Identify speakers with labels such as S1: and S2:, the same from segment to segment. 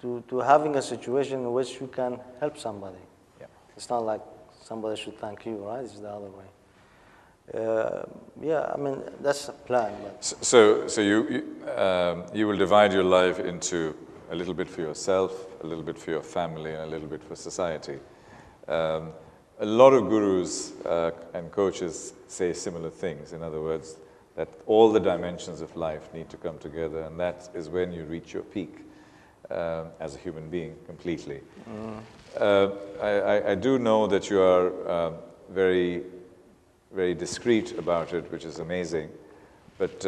S1: to having a situation in which you can help somebody.
S2: Yeah.
S1: It's not like somebody should thank you, right? It's the other way. Yeah, I mean, that's a plan. But.
S2: So you will divide your life into a little bit for yourself, a little bit for your family, and a little bit for society. A lot of gurus and coaches say similar things. In other words, that all the dimensions of life need to come together, and that is when you reach your peak as a human being completely. I do know that you are very, very discreet about it, which is amazing, but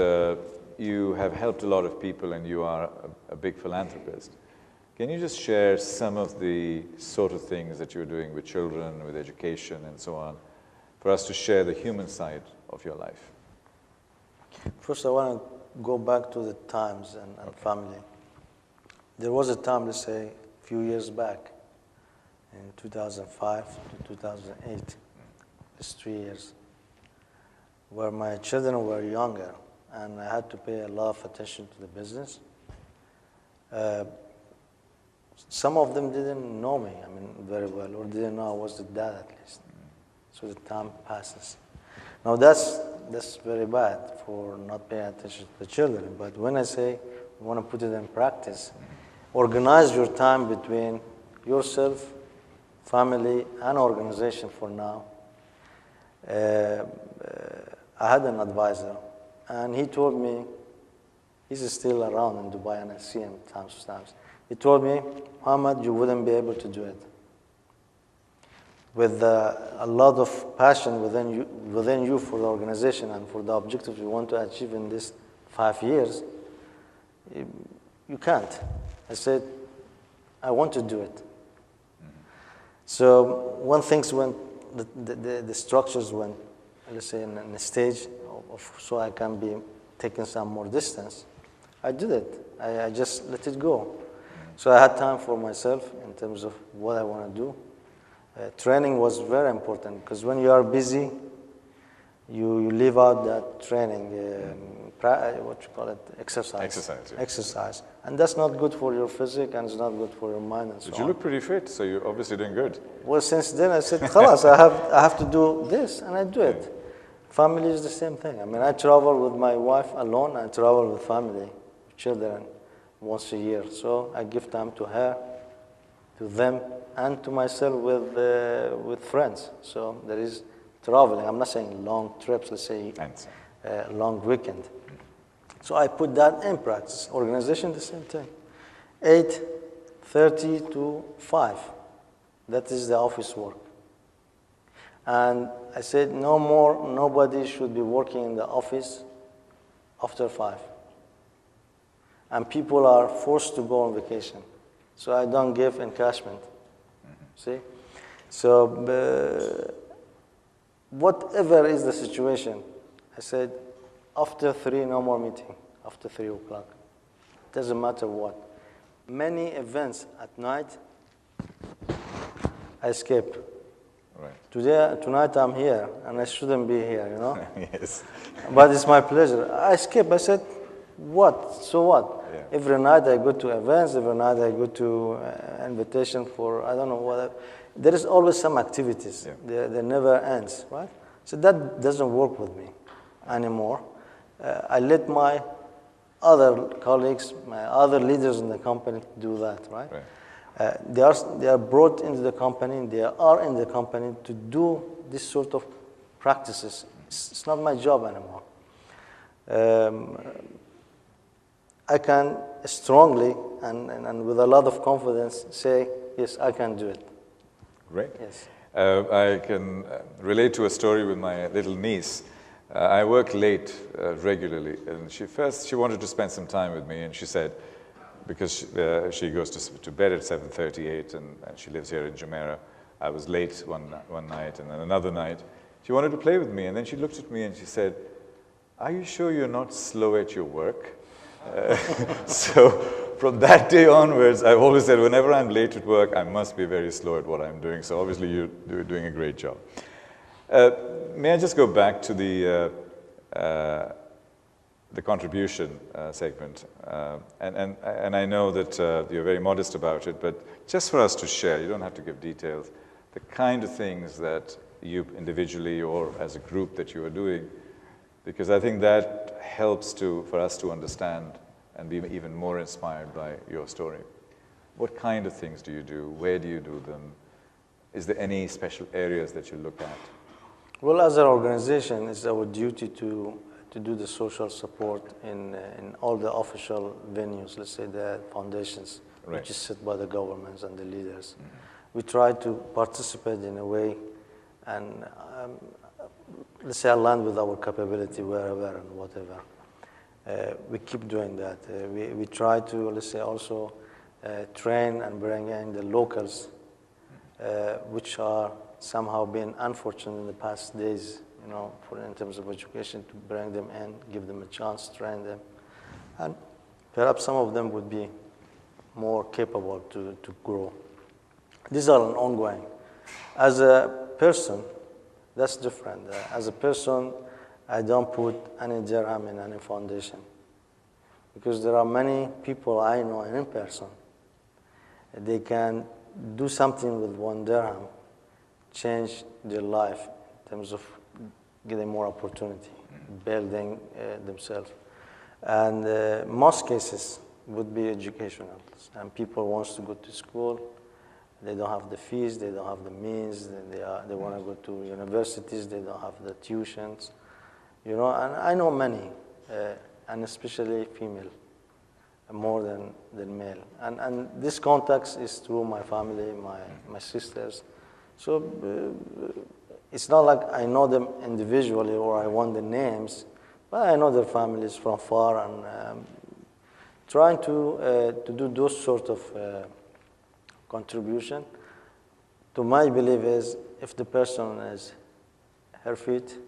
S2: you have helped a lot of people and you are a big philanthropist. Can you just share some of the sort of things that you're doing with children, with education and so on, for us to share the human side of your life?
S1: First, I want to go back to the times and family. There was a time, let's say, a few years back, in 2005 to 2008, it's 3 years, where my children were younger, and I had to pay a lot of attention to the business. Some of them didn't know me, I mean, very well, or didn't know I was the dad at least. So the time passes. Now that's very bad for not paying attention to the children. But when I say you want to put it in practice, organize your time between yourself, family, and organization for now. I had an advisor, and he told me, he's still around in Dubai, and I see him times to times. He told me, Mohammed, you wouldn't be able to do it. With a lot of passion within you for the organization and for the objectives you want to achieve in these 5 years, you can't. I said, I want to do it. So when things went, the structures went, let's say, in a stage so I can be taking some more distance, I did it. I just let it go. So I had time for myself in terms of what I want to do. Training was very important because when you are busy, you leave out that training, what you call it, exercise. Exercise. And that's not good for your physique and it's not good for your mind and so on.
S2: But you look pretty fit, so you're obviously doing good.
S1: Well, since then I said, khalas, I have to do this, and I do it. Family is the same thing. I mean, I travel with my wife alone, I travel with family, children, once a year. So I give time to her, to them, and to myself with friends. So there is traveling. I'm not saying long trips, let's say long weekend. So I put that in practice. Organization, the same thing. 8:30 to 5. That is the office work. And I said, nobody should be working in the office after 5. And people are forced to go on vacation. So I don't give encashment. See? So whatever is the situation, I said, after 3, no more meeting, after 3 o'clock. Doesn't matter what. Many events at night, I escape.
S2: Right.
S1: Tonight I'm here, and I shouldn't be here, you know?
S2: Yes.
S1: But it's my pleasure. I escape. I said, what? So what?
S2: Yeah.
S1: Every night I go to events, every night I go to invitation for, I don't know what. There is always some activities. Yeah. They never ends, right? So that doesn't work with me anymore. I let my other colleagues, my other leaders in the company do that, right? They are brought into the company, they are in the company to do this sort of practices. It's not my job anymore. I can strongly and with a lot of confidence say, yes, I can do it.
S2: Great.
S1: Yes.
S2: I can relate to a story with my little niece. I work late regularly, and she wanted to spend some time with me, and she said, because she goes to bed at 7:38, and she lives here in Jumeirah. I was late one night, and then another night. She wanted to play with me, and then she looked at me and she said, are you sure you're not slow at your work? So from that day onwards, I've always said, whenever I'm late at work, I must be very slow at what I'm doing. So obviously you're doing a great job. May I just go back to the the contribution segment. And I know that you're very modest about it, but just for us to share, you don't have to give details, the kind of things that you individually or as a group that you are doing, because I think that helps for us to understand and be even more inspired by your story. What kind of things do you do? Where do you do them? Is there any special areas that you look at?
S1: Well, as an organization, it's our duty to do the social support in all the official venues, let's say the foundations,
S2: Right.
S1: which is set by the governments and the leaders. We try to participate in a way and, let's say, align with our capability wherever and whatever. We keep doing that. We try to, let's say, also train and bring in the locals, which are somehow been unfortunate in the past days, you know, in terms of education, to bring them in, give them a chance, train them. And perhaps some of them would be more capable to grow. These are an ongoing. As a person, that's different. As a person, I don't put any dirham in any foundation, because there are many people I know in person. They can do something with 1 dirham, change their life in terms of getting more opportunity, building themselves. And most cases would be educational. And people wants to go to school, they don't have the fees, they don't have the means, they want to go to universities, they don't have the tuitions. You know, and I know many, and especially female, more than male. And this context is through my family, my sisters. So it's not like I know them individually or I want the names, but I know their families from far, and trying to do those sort of contribution. To my belief is, if the person is her feet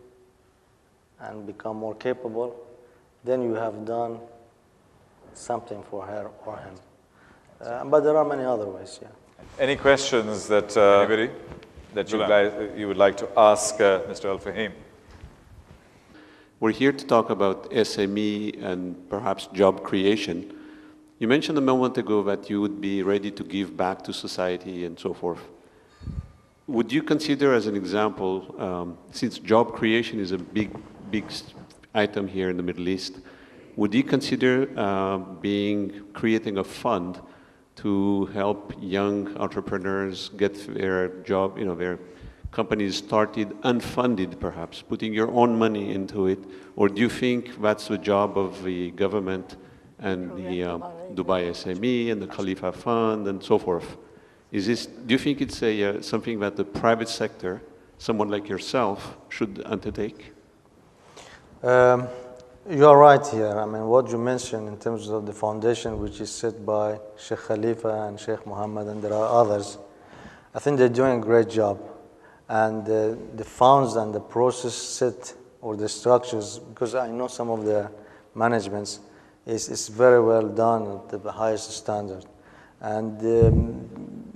S1: and become more capable, then you have done something for her or him. But there are many other ways, yeah.
S2: Any questions that anybody that you would like to ask Mr. Al-Fahim?
S3: We're here to talk about SME and perhaps job creation. You mentioned a moment ago that you would be ready to give back to society and so forth. Would you consider, as an example, since job creation is a big item here in the Middle East, would you consider creating a fund to help young entrepreneurs get their job, their companies started unfunded, perhaps, putting your own money into it? Or do you think that's the job of the government and the Dubai SME and the Khalifa Fund and so forth? Do you think it's something that the private sector, someone like yourself, should undertake?
S1: You are right here. I mean, what you mentioned in terms of the foundation, which is set by Sheikh Khalifa and Sheikh Mohammed, and there are others, I think they're doing a great job. And the funds and the process set, or the structures, because I know some of the managements, is very well done at the highest standard. And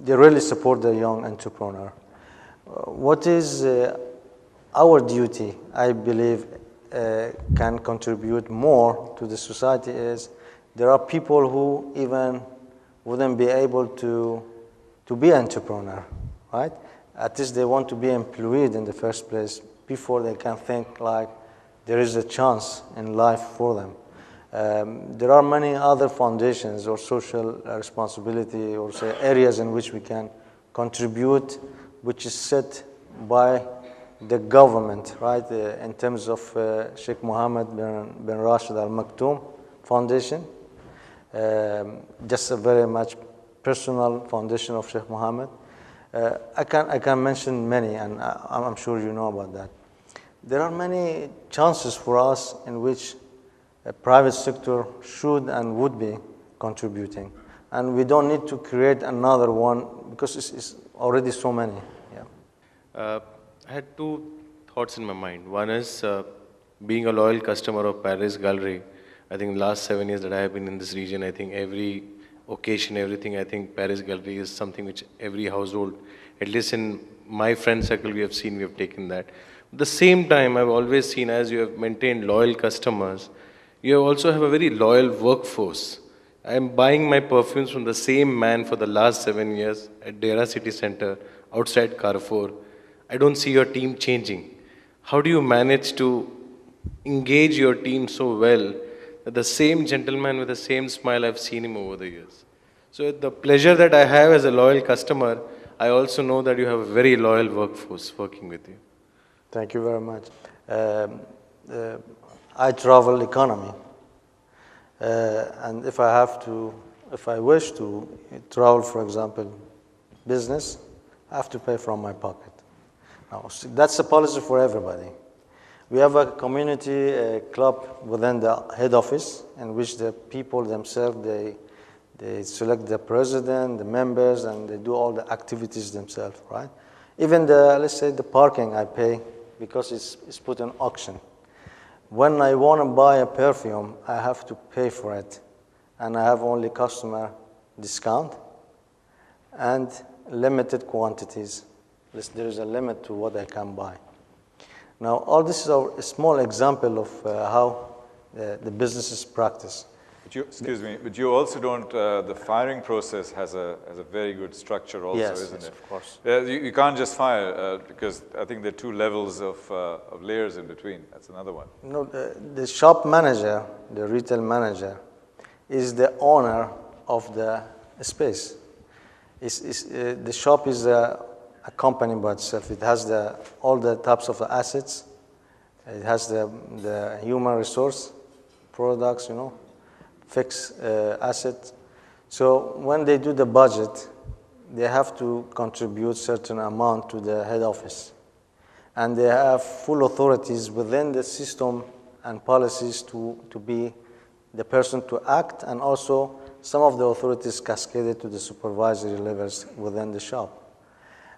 S1: they really support the young entrepreneur. What is our duty, I believe, can contribute more to the society is there are people who even wouldn't be able to be entrepreneur, right? At least they want to be employed in the first place before they can think like there is a chance in life for them. There are many other foundations or social responsibility or say areas in which we can contribute, which is set by the government, right? In terms of Sheikh Mohammed bin Rashid Al Maktoum Foundation, just a very much personal foundation of Sheikh Mohammed. I can mention many, and I'm sure you know about that. There are many chances for us in which a private sector should and would be contributing, and we don't need to create another one because it's already so many. Yeah.
S4: I had 2 thoughts in my mind. One is being a loyal customer of Paris Gallery. I think the last 7 years that I have been in this region, I think every occasion, everything, I think Paris Gallery is something which every household, at least in my friend circle, we have taken that. At the same time, I've always seen, as you have maintained loyal customers, You also have a very loyal workforce. I am buying my perfumes from the same man for the last 7 years at Dera City Center, outside Carrefour. I don't see your team changing. How do you manage to engage your team so well that the same gentleman with the same smile, I've seen him over the years? So the pleasure that I have as a loyal customer, I also know that you have a very loyal workforce working with you.
S1: Thank you very much. I travel economy. And if I wish to travel, for example, business, I have to pay from my pocket. Now, that's a policy for everybody. We have a community club within the head office in which the people themselves, they select the president, the members, and they do all the activities themselves, right? Even let's say the parking I pay because it's put on auction. When I want to buy a perfume, I have to pay for it. And I have only customer discount and limited quantities. There is a limit to what I can buy. Now, all this is a small example of how the business is practiced.
S2: Excuse me, but you also don't, the firing process has a very good structure also,
S1: yes,
S2: isn't
S1: yes,
S2: it?
S1: Of course.
S2: You can't just fire because I think there are 2 levels of layers in between. That's another one.
S1: No, the shop manager, the retail manager, is the owner of the space. The shop is a company by itself. It has all the types of assets. It has the human resource products, fixed assets. So when they do the budget, they have to contribute certain amount to the head office. And they have full authorities within the system and policies to be the person to act, and also some of the authorities cascaded to the supervisory levels within the shop.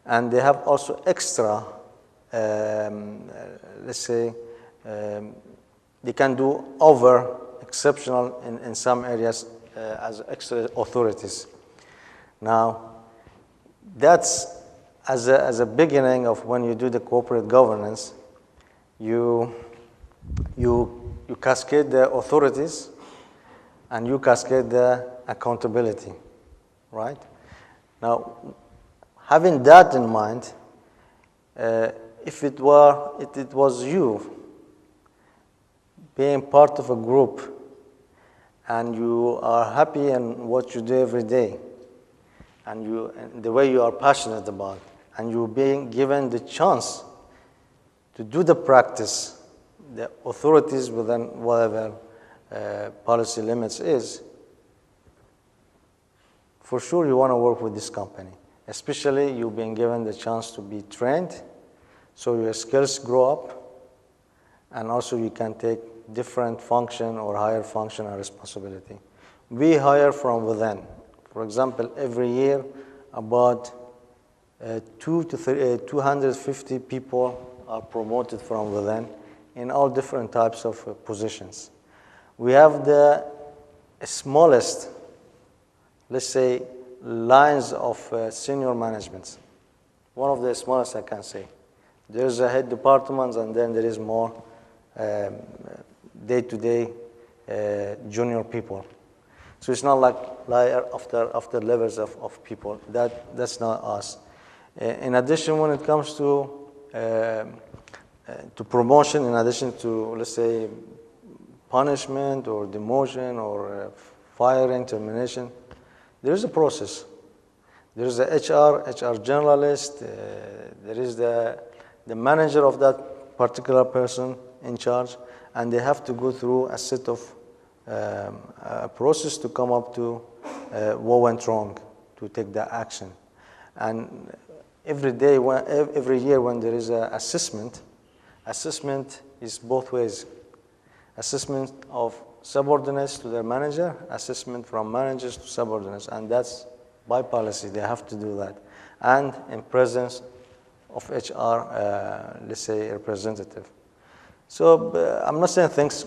S1: And they have also extra, let's say, they can do over exceptional in some areas as extra authorities. Now, that's as a beginning of when you do the corporate governance, you cascade the authorities and you cascade the accountability, right? Now, having that in mind, if it was you being part of a group and you are happy in what you do every day and the way you are passionate about, and you're being given the chance to do the practice, the authorities within whatever policy limits is, for sure you want to work with this company. Especially you being given the chance to be trained, so your skills grow up, and also you can take different function or higher function and responsibility. We hire from within. For example, every year about 250 people are promoted from within in all different types of positions. We have the smallest, let's say, lines of senior management. One of the smallest, I can say. There's a head department, and then there is more day-to-day junior people. So it's not like layer after levels of people. That's not us. In addition, when it comes to promotion, in addition to, let's say, punishment or demotion or firing, termination, there is a process. There is a HR generalist, there is the manager of that particular person in charge, and they have to go through a set of a process to come up to what went wrong, to take the action. And every year when there is an assessment is both ways. Assessment of subordinates to their manager, assessment from managers to subordinates, and that's by policy. They have to do that, and in presence of HR, let's say, representative. So I'm not saying things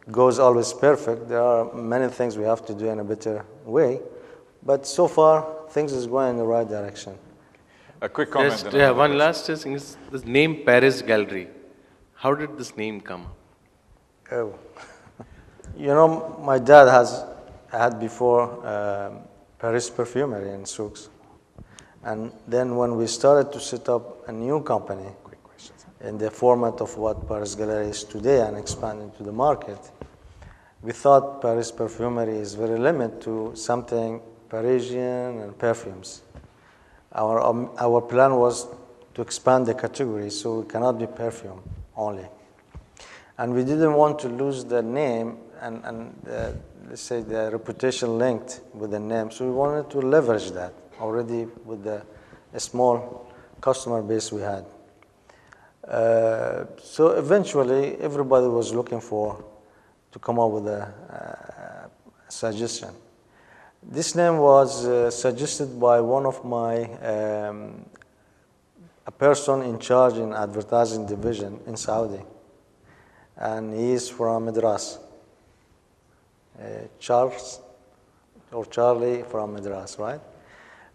S1: goes always perfect. There are many things we have to do in a better way, but so far things is going in the right direction.
S2: A quick comment.
S4: Just, one last thing is this name Paris Gallery. How did this name come?
S1: Oh. You know, my dad had before Paris Perfumery in Souks. And then when we started to set up a new company in the format of what Paris Gallery is today and expand into the market, we thought Paris Perfumery is very limited to something Parisian and perfumes. Our plan was to expand the category, so we cannot be perfume only. And we didn't want to lose the name and let's say the reputation linked with the name, so we wanted to leverage that already with the small customer base we had. So eventually, everybody was looking to come up with a suggestion. This name was suggested by one of my, a person in charge in advertising division in Saudi. And he is from Madras. Charles or Charlie from Madras, right?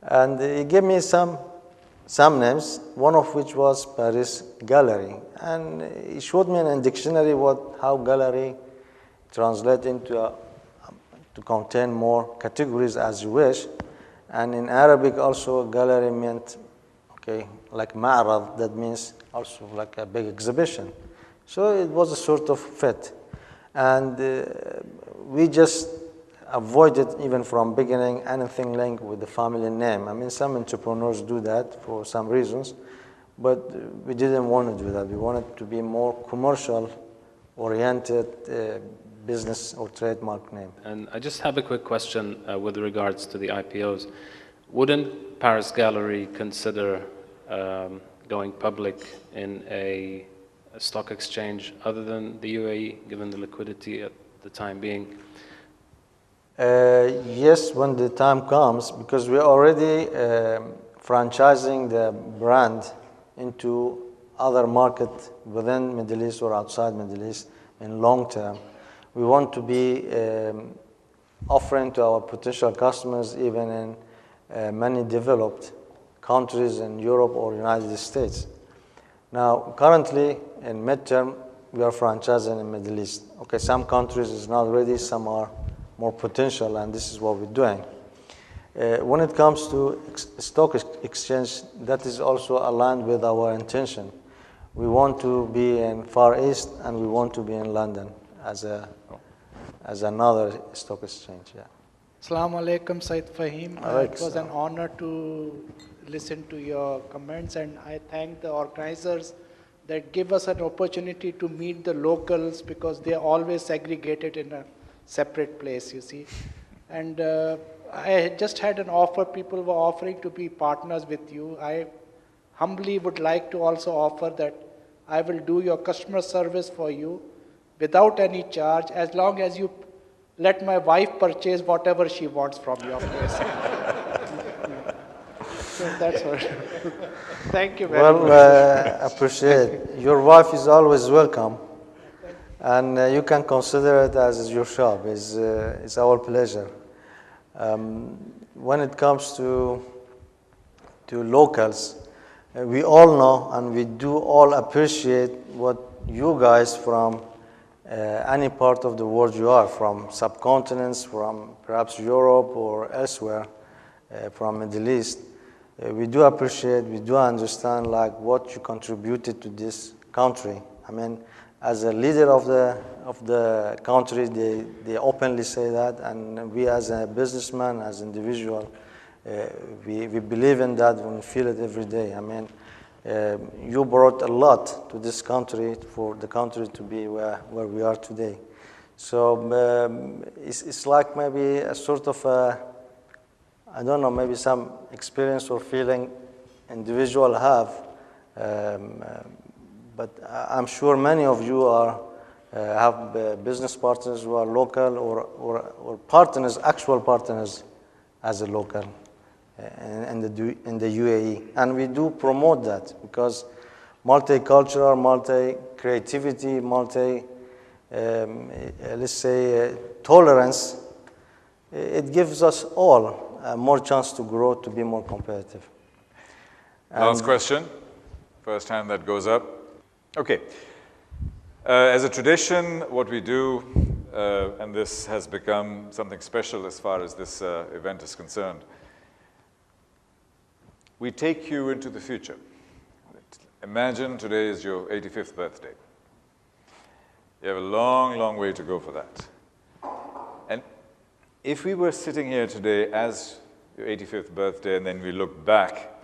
S1: And he gave me some names, one of which was Paris Gallery. And he showed me in a dictionary how gallery translate into to contain more categories as you wish. And in Arabic also, gallery meant, like ma'rad, that means also like a big exhibition. So it was a sort of fit. And we just avoided even from beginning anything linked with the family name. I mean, some entrepreneurs do that for some reasons, but we didn't want to do that. We wanted to be more commercial-oriented business or trademark name.
S5: And I just have a quick question with regards to the IPOs. Wouldn't Paris Gallery consider going public in a stock exchange other than the UAE, given the liquidity at the time being?
S1: Yes, when the time comes, because we're already franchising the brand into other markets within Middle East or outside Middle East in long term. We want to be offering to our potential customers even in many developed countries in Europe or United States. Now, currently in midterm, we are franchising in Middle East. Some countries is not ready, some are more potential, and this is what we're doing. When it comes to stock exchange, that is also aligned with our intention. We want to be in Far East, and we want to be in London as another stock exchange. Yeah.
S6: Assalamu alaikum, Said Fahim. It was an honor to listen to your comments, and I thank the organizers that give us an opportunity to meet the locals, because they are always segregated in a separate place, you see. And I just had an offer, people were offering to be partners with you. I humbly would like to also offer that I will do your customer service for you without any charge, as long as you let my wife purchase whatever she wants from your place. So that's what. Thank you very much.
S1: Well, appreciate it. Your wife is always welcome. And you can consider it as your shop. It's our pleasure. When it comes to locals, we all know and we do all appreciate what you guys from any part of the world you are, from subcontinents, from perhaps Europe or elsewhere, from Middle East. We do appreciate, we do understand like what you contributed to this country. I mean, as a leader of the country, they openly say that, and we as a businessman, as individual, we believe in that and we feel it every day. I mean, you brought a lot to this country for the country to be where we are today. So it's like maybe a sort of I don't know, maybe some experience or feeling individual have. But I'm sure many of you have business partners who are local or partners, actual partners as a local in the UAE. And we do promote that because multicultural, multi-creativity, let's say, tolerance, it gives us all more chance to grow, to be more competitive.
S2: Last question. First hand that goes up. Okay. As a tradition, what we do and this has become something special as far as this event is concerned. We take you into the future. Imagine today is your 85th birthday. You have a long, long way to go for that. And if we were sitting here today as your 85th birthday, and then we look back